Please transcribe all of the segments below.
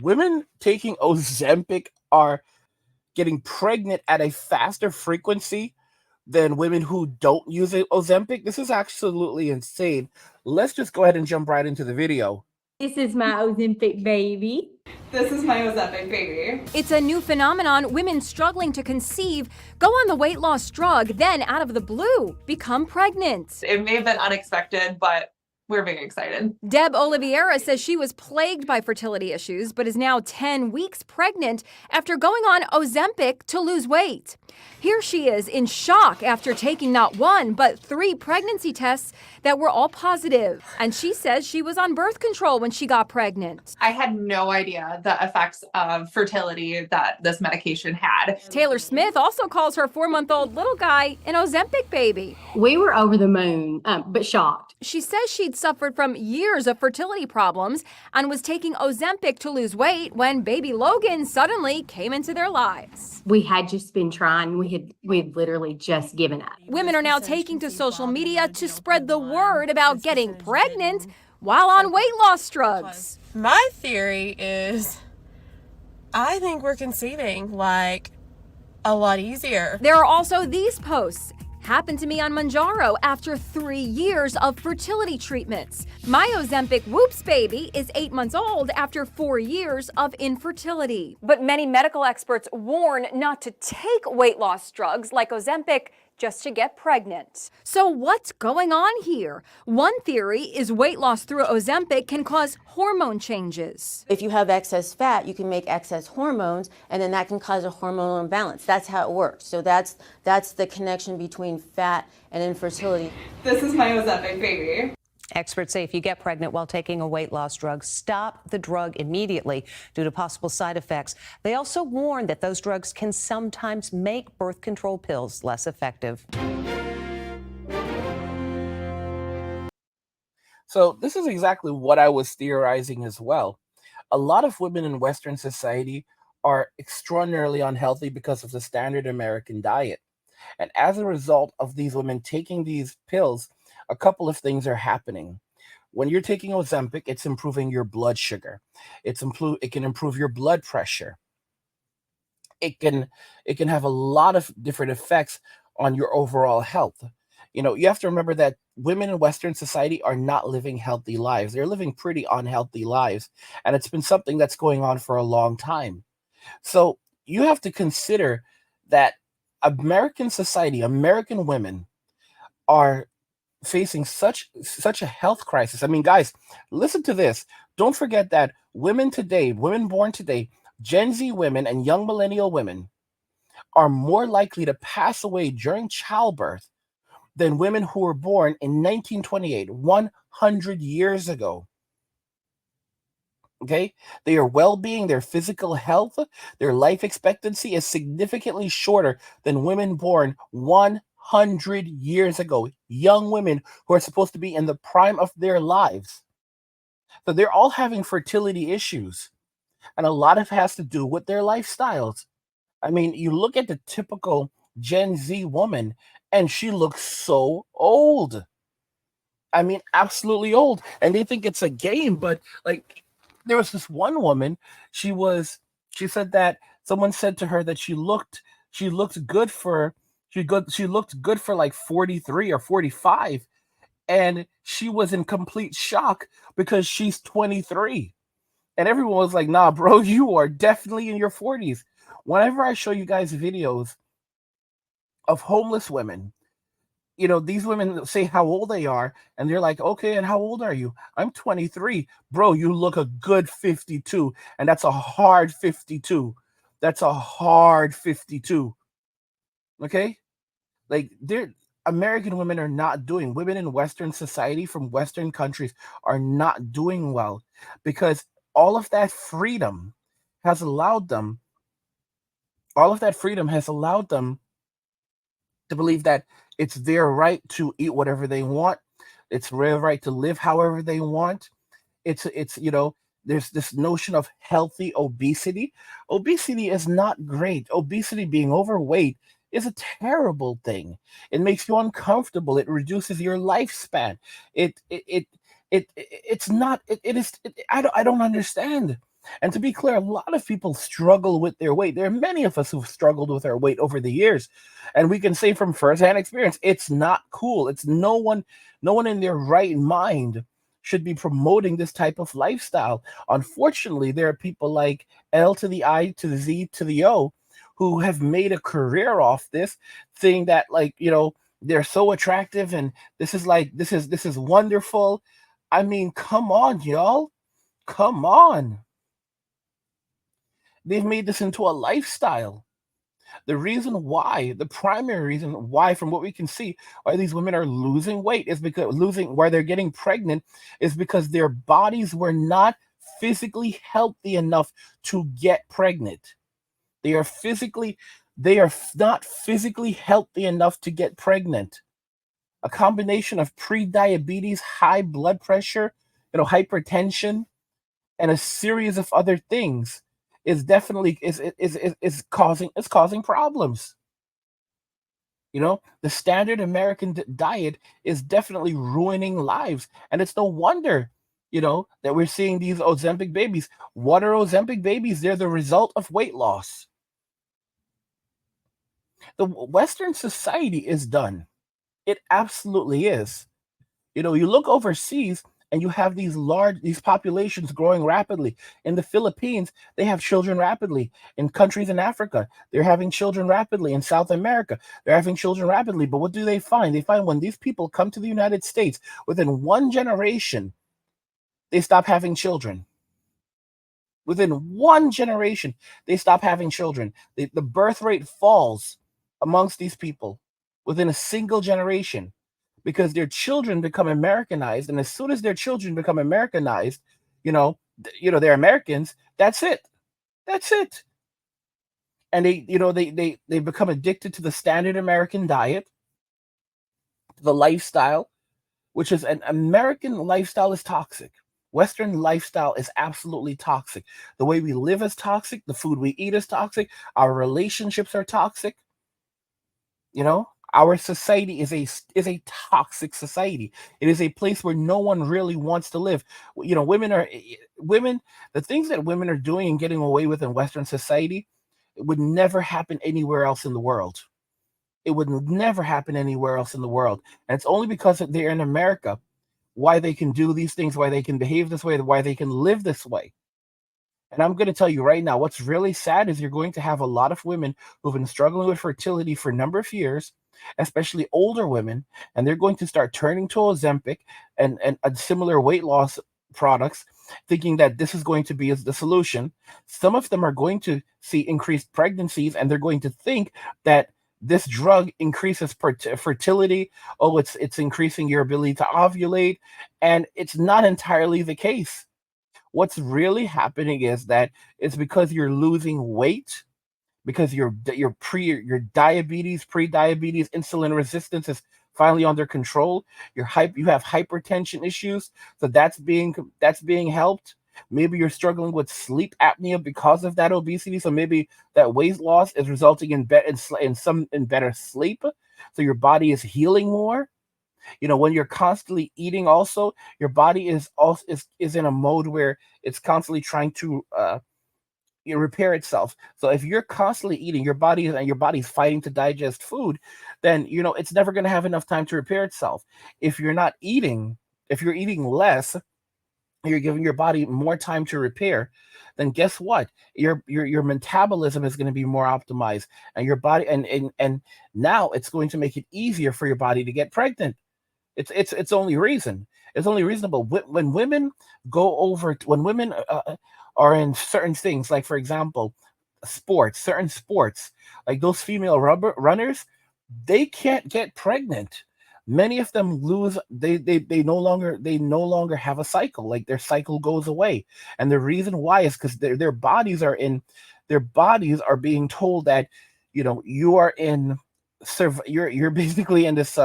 women taking Ozempic are getting pregnant at a faster frequency than women who don't use Ozempic. This is absolutely insane. Let's just go ahead and jump right into the video. This is my Ozempic baby. This is my Ozempic baby. It's a new phenomenon. Women struggling to conceive go on the weight loss drug, then out of the blue, become pregnant. It may have been unexpected, but we're very excited. Deb Oliveira says she was plagued by fertility issues, but is now 10 weeks pregnant after going on Ozempic to lose weight. Here she is in shock after taking not one, but 3 pregnancy tests that were all positive. And she says she was on birth control when she got pregnant. I had no idea the effects of fertility that this medication had. Taylor Smith also calls her 4-month-old little guy an Ozempic baby. We were over the moon, but shocked. She says she'd suffered from years of fertility problems and was taking Ozempic to lose weight when baby Logan suddenly came into their lives. We had just been trying. We had literally just given up. Women are now taking to social media to spread the word about getting pregnant while on weight loss drugs. My theory is I think we're conceiving like a lot easier. There are also these posts. Happened to me on Manjaro after 3 years of fertility treatments. My Ozempic Whoops baby is 8 months old after 4 years of infertility. But many medical experts warn not to take weight loss drugs like Ozempic just to get pregnant. So what's going on here? One theory is weight loss through Ozempic can cause hormone changes. If you have excess fat, you can make excess hormones, and then that can cause a hormonal imbalance. That's how it works. So that's the connection between fat and infertility. This is my Ozempic baby. Experts say if you get pregnant while taking a weight loss drug, stop the drug immediately due to possible side effects. They also warn that those drugs can sometimes make birth control pills less effective. So this is exactly what I was theorizing as well. A lot of women in Western society are extraordinarily unhealthy because of the standard American diet. And as a result of these women taking these pills, a couple of things are happening. When you're taking Ozempic, it's improving your blood sugar. It can improve your blood pressure. It can have a lot of different effects on your overall health. You know, you have to remember that women in Western society are not living healthy lives. They're living pretty unhealthy lives. And it's been something that's going on for a long time. So you have to consider that American society, American women are facing such a health crisis. I mean, guys, listen to this. Don't forget that women today, women born today, Gen Z women and young millennial women are more likely to pass away during childbirth than women who were born in 1928, 100 years ago. Okay, their well-being, their physical health, their life expectancy is significantly shorter than women born 100 years ago. Young women who are supposed to be in the prime of their lives. So they're all having fertility issues. And a lot of it has to do with their lifestyles. I mean, you look at the typical Gen Z woman, and she looks so old. I mean, absolutely old. And they think it's a game, but like, there was this one woman, she said that someone said to her that she looked good for like 43 or 45, and she was in complete shock because she's 23. And everyone was like, nah, bro, you are definitely in your 40s. Whenever I show you guys videos of homeless women, you know, these women say how old they are, and they're like, okay, and how old are you? I'm 23. Bro, you look a good 52, and that's a hard 52. That's a hard 52. Okay? Like, American women are not doing, women in Western society from Western countries are not doing well because all of that freedom has allowed them to believe that it's their right to eat whatever they want. It's their right to live however they want. It's you know, there's this notion of healthy obesity. Obesity is not great. Obesity, being overweight, is a terrible thing. It makes you uncomfortable. It reduces your lifespan. I don't understand. And to be clear, a lot of people struggle with their weight. There are many of us who've struggled with our weight over the years. And we can say from firsthand experience, it's not cool. It's no one in their right mind should be promoting this type of lifestyle. Unfortunately, there are people like L to the I to the Z to the O who have made a career off this, saying that, like, they're so attractive and this is wonderful. I mean, come on, y'all. Come on. They've made this into a lifestyle. The primary reason why, from what we can see, why these women are losing weight is because why they're getting pregnant is because their bodies were not physically healthy enough to get pregnant. They are physically, they are not physically healthy enough to get pregnant. A combination of pre-diabetes, high blood pressure, hypertension, and a series of other things is definitely is causing problems. The standard American diet is definitely ruining lives, and it's no wonder that we're seeing these Ozempic babies. What are Ozempic babies? They're the result of weight loss. The Western society is done. It absolutely is. You look overseas and you have these populations growing rapidly. In the Philippines, they have children rapidly. In countries in Africa, they're having children rapidly. In South America, they're having children rapidly. But what do they find? They find when these people come to the United States, within one generation, they stop having children. Within one generation, they stop having children. The birth rate falls amongst these people within a single generation, because their children become Americanized, and as soon as their children become Americanized, they're Americans. That's it. That's it. And they become addicted to the standard American diet, the lifestyle, which is an American lifestyle is toxic. Western lifestyle is absolutely toxic. The way we live is toxic. The food we eat is toxic. Our relationships are toxic. Our society is a toxic society. It is a place where no one really wants to live. Women. The things that women are doing and getting away with in Western society, it would never happen anywhere else in the world. It would never happen anywhere else in the world, and it's only because they're in America why they can do these things, why they can behave this way, why they can live this way. And I'm going to tell you right now, what's really sad is you're going to have a lot of women who've been struggling with fertility for a number of years, especially older women, and they're going to start turning to Ozempic and similar weight loss products, thinking that this is going to be the solution. Some of them are going to see increased pregnancies, and they're going to think that this drug increases fertility. Oh, it's increasing your ability to ovulate, and it's not entirely the case. What's really happening is that it's because you're losing weight, because your diabetes, pre-diabetes, insulin resistance is finally under control. You have hypertension issues, so that's being helped. Maybe you're struggling with sleep apnea because of that obesity, so maybe that weight loss is resulting in better sleep, so your body is healing more. When you're constantly eating, also your body is in a mode where it's constantly trying to repair itself. So if you're constantly eating, your body's fighting to digest food, then it's never going to have enough time to repair itself. If you're not eating, if you're eating less, you're giving your body more time to repair, then guess what? Your metabolism is going to be more optimized, and your body and now it's going to make it easier for your body to get pregnant. It's only reason. It's only reasonable. When women when women are in certain things, like for example, certain sports, like those female runners, they can't get pregnant. Many of them lose. They no longer have a cycle. Like their cycle goes away, and the reason why is because their bodies are being told that you are in you're basically in this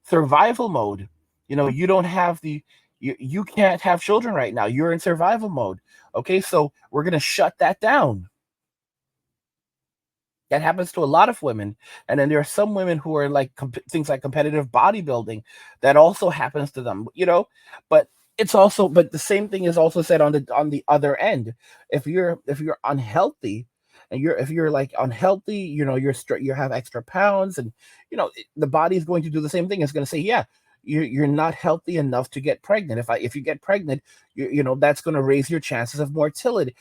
survival mode. You don't have you can't have children right now. You're in survival mode. Okay, so we're gonna shut that down. That happens to a lot of women. And then there are some women who are like things like competitive bodybuilding, that also happens to them. But it's also, but the same thing is also said on the other end. If you're unhealthy, and if you're like unhealthy, you have extra pounds, and the body is going to do the same thing. It's going to say, yeah, you're not healthy enough to get pregnant. If you get pregnant, that's going to raise your chances of mortality.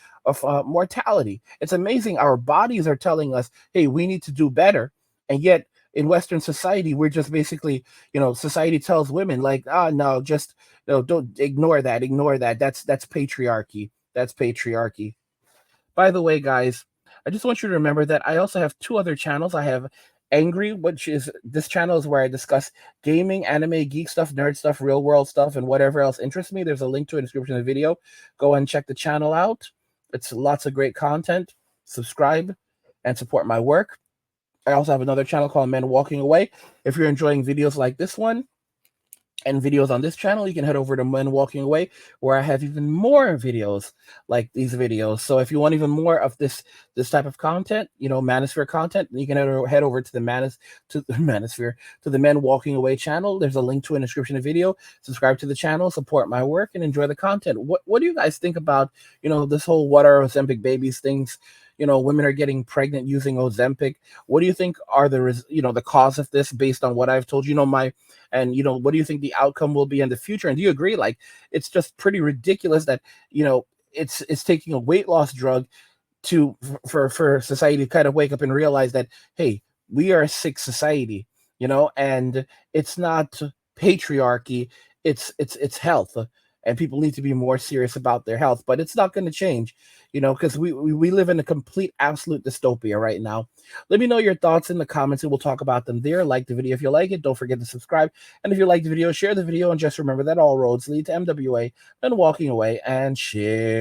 It's amazing. Our bodies are telling us, hey, we need to do better, and yet in Western society, we're just basically, society tells women like, ah, no, just no, don't ignore that. That's patriarchy. That's patriarchy. By the way, guys, I just want you to remember that I also have two other channels. I have Angry, which is this channel is where I discuss gaming, anime, geek stuff, nerd stuff, real world stuff, and whatever else interests me. There's a link to it in the description of the video. Go and check the channel out. It's lots of great content. Subscribe and support my work. I also have another channel called Men Walking Away. If you're enjoying videos like this one and videos on this channel, you can head over to Men Walking Away, where I have even more videos like these videos. So if you want even more of this type of content, manosphere content, you can head over to the manosphere, to the Men Walking Away channel. There's a link to it in the description of the video. Subscribe to the channel, support my work, and enjoy the content. What do you guys think about this whole what are Ozempic babies things? Women are getting pregnant using Ozempic. What do you think are the cause of this, based on what I've told you? What do you think the outcome will be in the future? And do you agree? Like, it's just pretty ridiculous that it's taking a weight loss drug for society to kind of wake up and realize that, hey, we are a sick society, and it's not patriarchy, it's health, and people need to be more serious about their health. But it's not going to change, because we live in a complete absolute dystopia right now. Let me know your thoughts in the comments, and we'll talk about them there. Like the video if you like it. Don't forget to subscribe, and if you like the video, share the video, and just remember that all roads lead to MWA and walking away, and share.